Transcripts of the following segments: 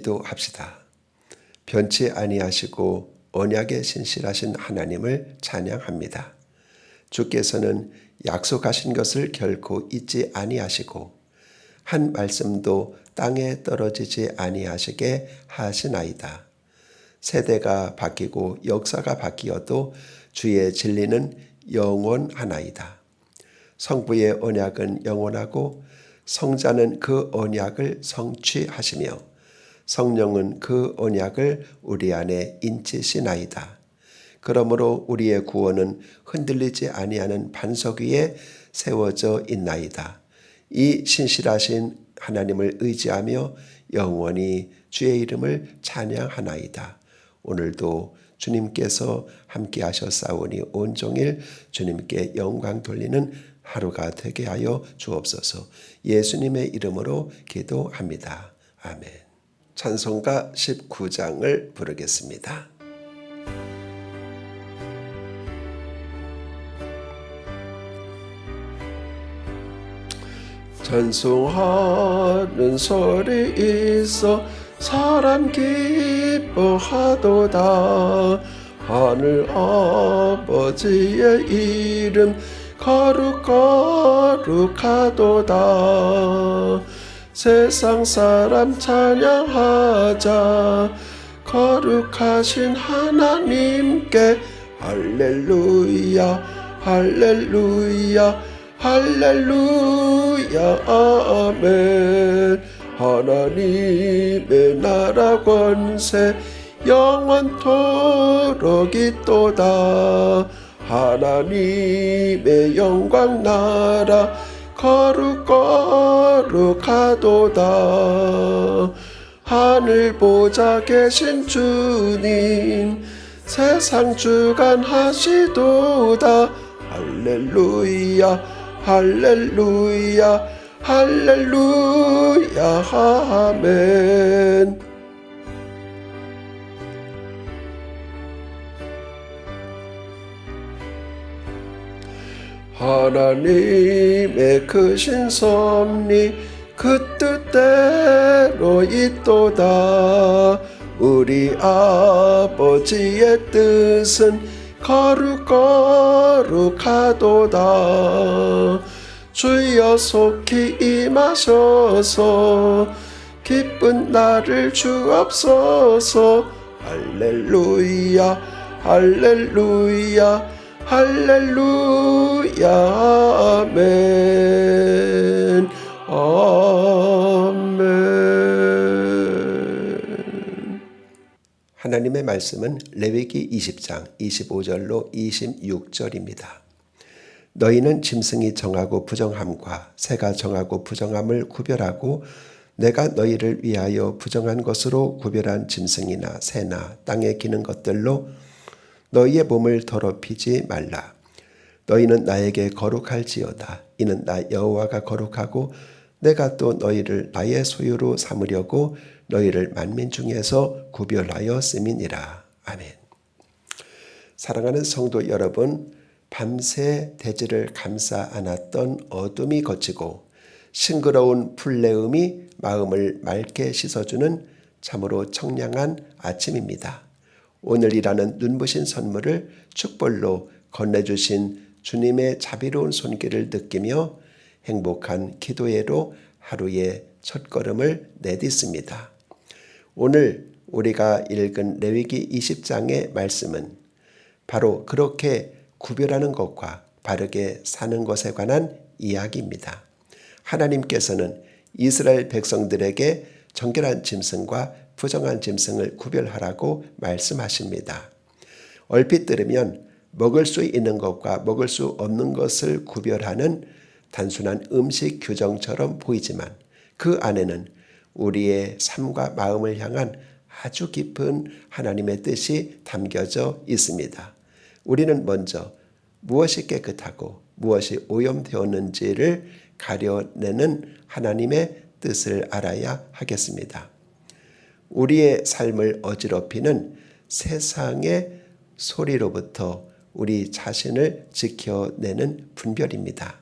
기도합시다. 변치 아니하시고 언약에 신실하신 하나님을 찬양합니다. 주께서는 약속하신 것을 결코 잊지 아니하시고 한 말씀도 땅에 떨어지지 아니하시게 하시나이다. 세대가 바뀌고 역사가 바뀌어도 주의 진리는 영원하나이다. 성부의 언약은 영원하고 성자는 그 언약을 성취하시며 성령은 그 언약을 우리 안에 인치시나이다. 그러므로 우리의 구원은 흔들리지 아니하는 반석 위에 세워져 있나이다. 이 신실하신 하나님을 의지하며 영원히 주의 이름을 찬양하나이다. 오늘도 주님께서 함께 하셨사오니 온종일 주님께 영광 돌리는 하루가 되게 하여 주옵소서. 예수님의 이름으로 기도합니다. 아멘. 찬송가 19장을 부르겠습니다. 찬송하는 소리 있어 사람 기뻐하도다. 하늘 아버지의 이름 거룩하도다. 세상 사람 찬양하자. 거룩하신 하나님께 할렐루야 할렐루야 할렐루야 아멘. 하나님의 나라 권세 영원토록 있도다. 하나님의 영광 나라 거룩하도다. 하늘 보좌 계신 주님 세상 주관하시도다. 할렐루야 할렐루야 할렐루야 아멘. 하나님의 크신 섭리 그 뜻대로 있도다. 우리 아버지의 뜻은 거룩하도다. 주여 속히 임하셔서 기쁜 날을 주옵소서. 할렐루야 할렐루야 할렐루야 아멘 아멘. 하나님의 말씀은 레위기 20장 25절로 26절입니다. 너희는 짐승이 정하고 부정함과 새가 정하고 부정함을 구별하고 내가 너희를 위하여 부정한 것으로 구별한 짐승이나 새나 땅에 기는 것들로 너희의 몸을 더럽히지 말라. 너희는 나에게 거룩할지어다. 이는 나 여호와가 거룩하고 내가 또 너희를 나의 소유로 삼으려고 너희를 만민 중에서 구별하여 씀이니라. 아멘. 사랑하는 성도 여러분, 밤새 대지를 감싸 안았던 어둠이 걷히고 싱그러운 풀내음이 마음을 맑게 씻어주는 참으로 청량한 아침입니다. 오늘이라는 눈부신 선물을 축복로 건네주신 주님의 자비로운 손길을 느끼며 행복한 기도회로 하루의 첫걸음을 내딛습니다. 오늘 우리가 읽은 레위기 20장의 말씀은 바로 그렇게 구별하는 것과 바르게 사는 것에 관한 이야기입니다. 하나님께서는 이스라엘 백성들에게 정결한 짐승과 부정한 짐승을 구별하라고 말씀하십니다. 얼핏 들으면 먹을 수 있는 것과 먹을 수 없는 것을 구별하는 단순한 음식 규정처럼 보이지만 그 안에는 우리의 삶과 마음을 향한 아주 깊은 하나님의 뜻이 담겨져 있습니다. 우리는 먼저 무엇이 깨끗하고 무엇이 오염되었는지를 가려내는 하나님의 뜻을 알아야 하겠습니다. 우리의 삶을 어지럽히는 세상의 소리로부터 우리 자신을 지켜내는 분별입니다.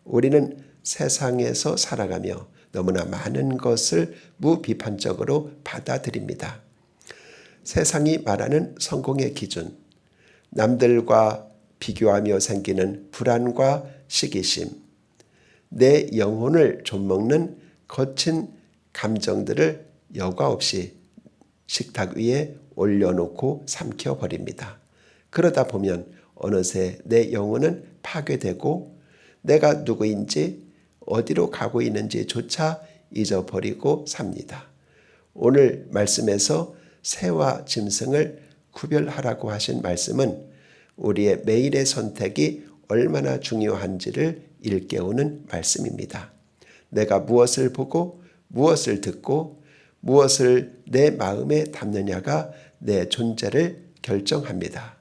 우리는 세상에서 살아가며 너무나 많은 것을 무비판적으로 받아들입니다. 세상이 말하는 성공의 기준, 남들과 비교하며 생기는 불안과 시기심, 내 영혼을 좀먹는 거친 감정들을 여과 없이 식탁 위에 올려놓고 삼켜버립니다. 그러다 보면 어느새 내 영혼은 파괴되고 내가 누구인지 어디로 가고 있는지조차 잊어버리고 삽니다. 오늘 말씀에서 새와 짐승을 구별하라고 하신 말씀은 우리의 매일의 선택이 얼마나 중요한지를 일깨우는 말씀입니다. 내가 무엇을 보고 무엇을 듣고 무엇을 내 마음에 담느냐가 내 존재를 결정합니다.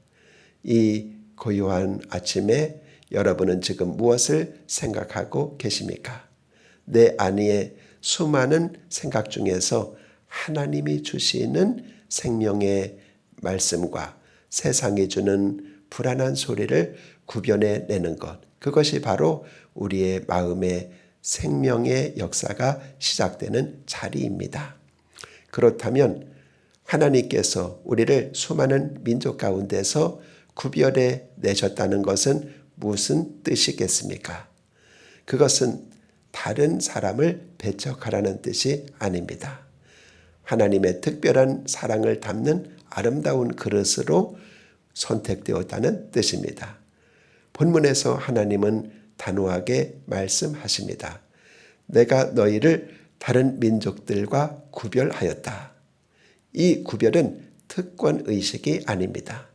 이 고요한 아침에 여러분은 지금 무엇을 생각하고 계십니까? 내 안에 수많은 생각 중에서 하나님이 주시는 생명의 말씀과 세상이 주는 불안한 소리를 구별해내는 것, 그것이 바로 우리의 마음의 생명의 역사가 시작되는 자리입니다. 그렇다면 하나님께서 우리를 수많은 민족 가운데서 구별해 내셨다는 것은 무슨 뜻이겠습니까? 그것은 다른 사람을 배척하라는 뜻이 아닙니다. 하나님의 특별한 사랑을 담는 아름다운 그릇으로 선택되었다는 뜻입니다. 본문에서 하나님은 단호하게 말씀하십니다. 내가 너희를 다른 민족들과 구별하였다. 이 구별은 특권의식이 아닙니다.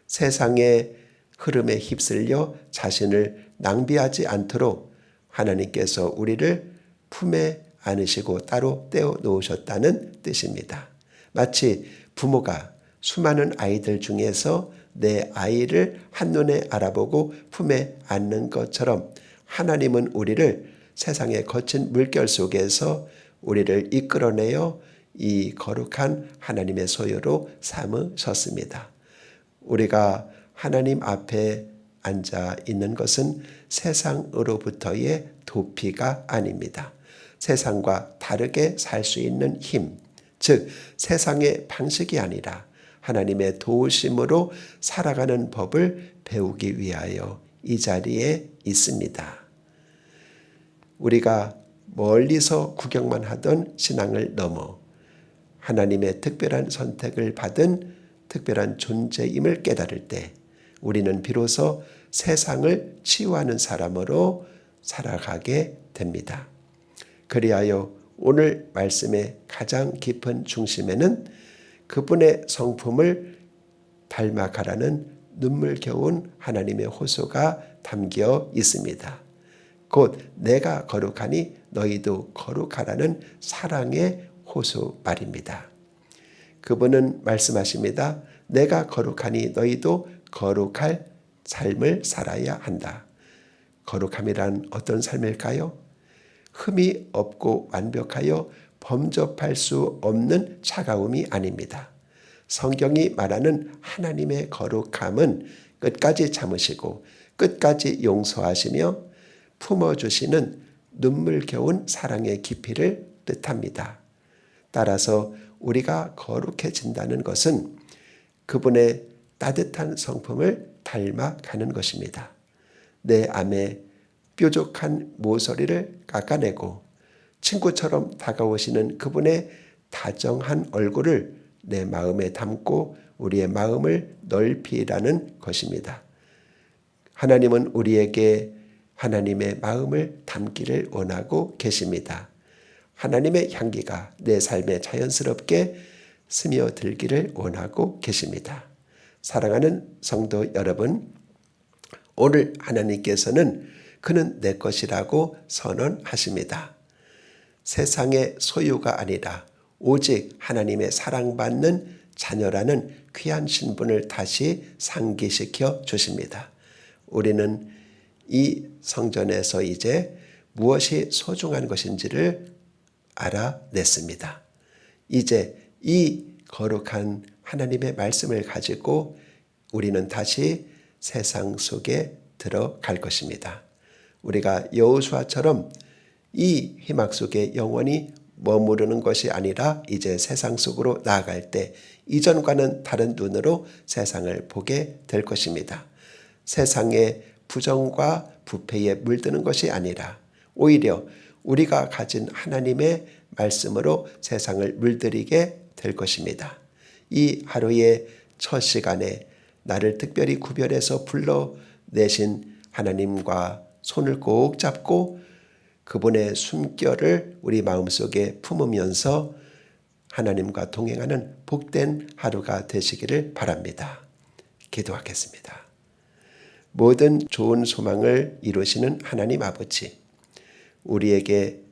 세상의 흐름에 휩쓸려 자신을 낭비하지 않도록 하나님께서 우리를 품에 안으시고 따로 떼어 놓으셨다는 뜻입니다. 마치 부모가 수많은 아이들 중에서 내 아이를 한눈에 알아보고 품에 안는 것처럼 하나님은 우리를 세상의 거친 물결 속에서 우리를 이끌어내어 이 거룩한 하나님의 소유로 삼으셨습니다. 우리가 하나님 앞에 앉아 있는 것은 세상으로부터의 도피가 아닙니다. 세상과 다르게 살 수 있는 힘, 즉 세상의 방식이 아니라 하나님의 도우심으로 살아가는 법을 배우기 위하여 이 자리에 있습니다. 우리가 멀리서 구경만 하던 신앙을 넘어 하나님의 특별한 선택을 받은 특별한 존재임을 깨달을 때 우리는 비로소 세상을 치유하는 사람으로 살아가게 됩니다. 그리하여 오늘 말씀의 가장 깊은 중심에는 그분의 성품을 닮아가라는 눈물겨운 하나님의 호소가 담겨 있습니다. 곧 내가 거룩하니 너희도 거룩하라는 사랑의 호소 말입니다. 그분은 말씀하십니다. 내가 거룩하니 너희도 거룩할 삶을 살아야 한다. 거룩함이란 어떤 삶일까요? 흠이 없고 완벽하여 범접할 수 없는 차가움이 아닙니다. 성경이 말하는 하나님의 거룩함은 끝까지 참으시고 끝까지 용서하시며 품어주시는 눈물겨운 사랑의 깊이를 뜻합니다. 따라서 우리가 거룩해진다는 것은 그분의 따뜻한 성품을 닮아가는 것입니다. 내 암에 뾰족한 모서리를 깎아내고 친구처럼 다가오시는 그분의 다정한 얼굴을 내 마음에 담고 우리의 마음을 넓히라는 것입니다. 하나님은 우리에게 하나님의 마음을 담기를 원하고 계십니다. 하나님의 향기가 내 삶에 자연스럽게 스며들기를 원하고 계십니다. 사랑하는 성도 여러분, 오늘 하나님께서는 그는 내 것이라고 선언하십니다. 세상의 소유가 아니라 오직 하나님의 사랑받는 자녀라는 귀한 신분을 다시 상기시켜 주십니다. 우리는 이 성전에서 이제 무엇이 소중한 것인지를 알아냈습니다. 이제 이 거룩한 하나님의 말씀을 가지고 우리는 다시 세상 속에 들어갈 것입니다. 우리가 여호수아처럼 이 희망 속에 영원히 머무르는 것이 아니라 이제 세상 속으로 나아갈 때 이전과는 다른 눈으로 세상을 보게 될 것입니다. 세상의 부정과 부패에 물드는 것이 아니라 오히려 우리가 가진 하나님의 말씀으로 세상을 물들이게 될 것입니다. 이 하루의 첫 시간에 나를 특별히 구별해서 불러내신 하나님과 손을 꼭 잡고 그분의 숨결을 우리 마음속에 품으면서 하나님과 동행하는 복된 하루가 되시기를 바랍니다. 기도하겠습니다. 모든 좋은 소망을 이루시는 하나님 아버지, 우리에게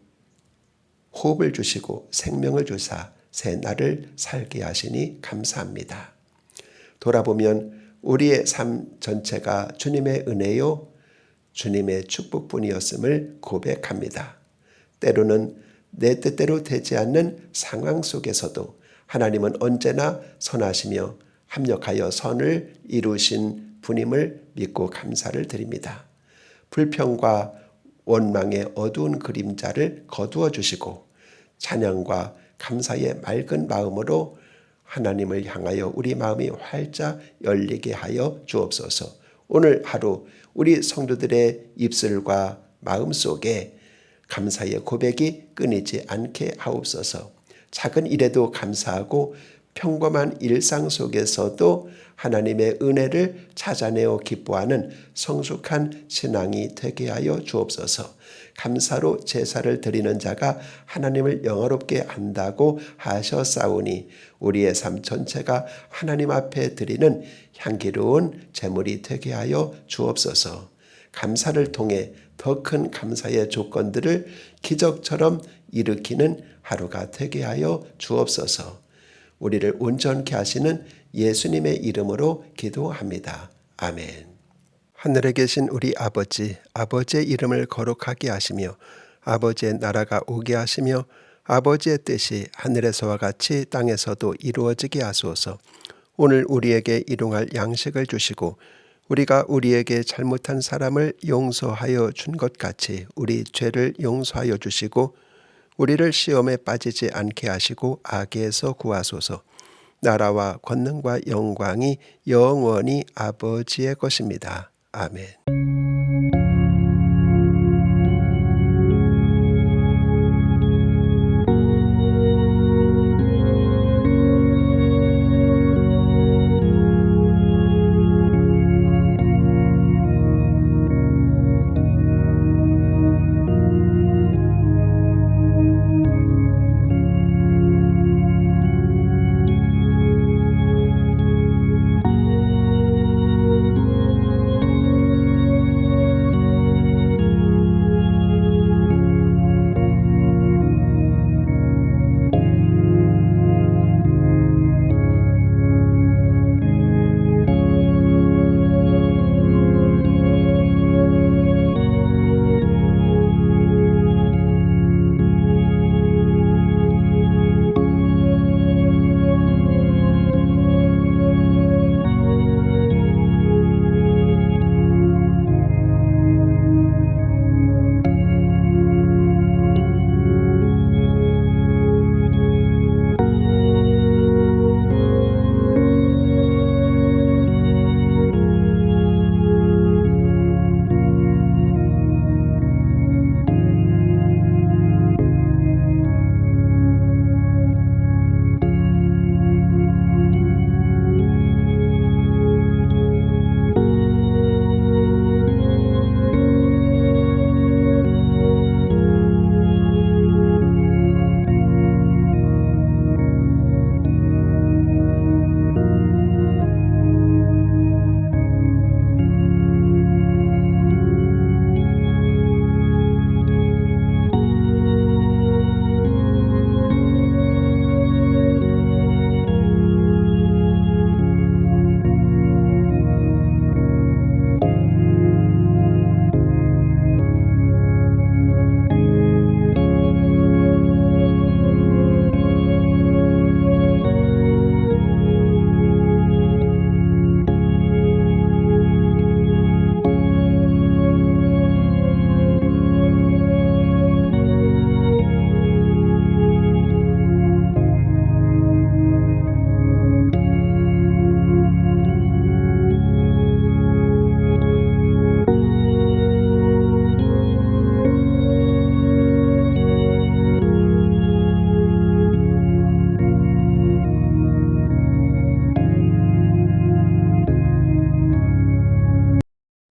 호흡을 주시고 생명을 주사 새 날을 살게 하시니 감사합니다. 돌아보면 우리의 삶 전체가 주님의 은혜요, 주님의 축복뿐이었음을 고백합니다. 때로는 내 뜻대로 되지 않는 상황 속에서도 하나님은 언제나 선하시며 합력하여 선을 이루신 분임을 믿고 감사를 드립니다. 불평과 원망의 어두운 그림자를 거두어 주시고 찬양과 감사의 맑은 마음으로 하나님을 향하여 우리 마음이 활짝 열리게 하여 주옵소서. 오늘 하루 우리 성도들의 입술과 마음속에 감사의 고백이 끊이지 않게 하옵소서. 작은 일에도 감사하고 평범한 일상 속에서도 하나님의 은혜를 찾아내어 기뻐하는 성숙한 신앙이 되게 하여 주옵소서. 감사로 제사를 드리는 자가 하나님을 영화롭게 한다고 하셨사오니 우리의 삶 전체가 하나님 앞에 드리는 향기로운 제물이 되게 하여 주옵소서. 감사를 통해 더 큰 감사의 조건들을 기적처럼 일으키는 하루가 되게 하여 주옵소서. 우리를 온전케 하시는 예수님의 이름으로 기도합니다. 아멘. 하늘에 계신 우리 아버지, 아버지의 이름을 거룩하게 하시며 아버지의 나라가 오게 하시며 아버지의 뜻이 하늘에서와 같이 땅에서도 이루어지게 하소서. 오늘 우리에게 일용할 양식을 주시고 우리가 우리에게 잘못한 사람을 용서하여 준 것 같이 우리 죄를 용서하여 주시고 우리를 시험에 빠지지 않게 하시고 악에서 구하소서. 나라와 권능과 영광이 영원히 아버지의 것입니다. 아멘.